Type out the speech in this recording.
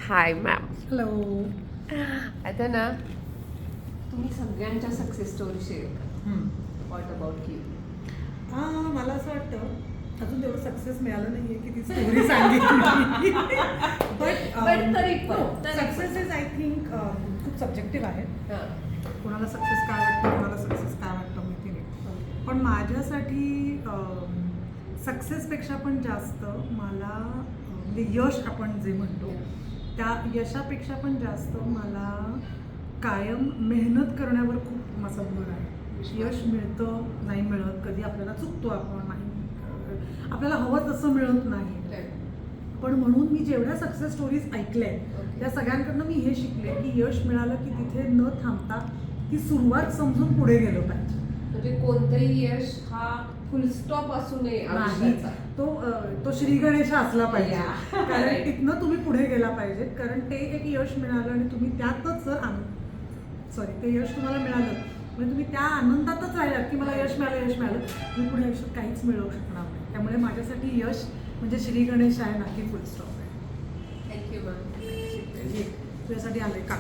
हाय ma'am. Hello. आता ना तुम्ही सगळ्यांच्या सक्सेस स्टोरी शेअर करा. What about you? मला असं वाटतं अजून तेवढं सक्सेस मिळालं नाहीये की ती स्टोरी सांगितली. But तरी पण सक्सेस इज आय थिंक खूप सब्जेक्टिव्ह आहे. कोणाला सक्सेस काय वाटतं, कोणाला सक्सेस काय वाटतं माहिती नाही. पण माझ्यासाठी सक्सेसपेक्षा पण जास्त मला म्हणजे यश आपण जे म्हणतो त्या यशापेक्षा पण जास्त मला कायम मेहनत करण्यावर खूप माझा भर आहे. यश मिळतं नाही मिळत, कधी आपल्याला चुकतो आपण नाही, आपल्याला हवं तसं मिळत नाही. पण म्हणून मी जेवढ्या सक्सेस स्टोरीज ऐकल्या आहेत त्या सगळ्यांकडनं मी हे शिकले की यश मिळालं की तिथे न थांबता ती सुरुवात समजून पुढे गेलं पाहिजे. म्हणजे कोणतंही यश हा फुल स्टॉप असू नये नाही, आयुष्याचा. तो श्री गणेश असला पाहिजे. Yeah. कारण तिथनं तुम्ही पुढे गेला पाहिजे. कारण ते एक यश मिळालं आणि तुम्ही त्यातच ते यश तुम्हाला मिळालं म्हणजे तुम्ही त्या आनंदातच राहिलात की मला यश मिळालं. मी पुढे आयुष्यात काहीच मिळवू शकणार नाही. त्यामुळे माझ्यासाठी यश म्हणजे श्री गणेश आहे, ना की फुल स्टॉप आहे. Thank you ma'am. तुझ्यासाठी आलंय का?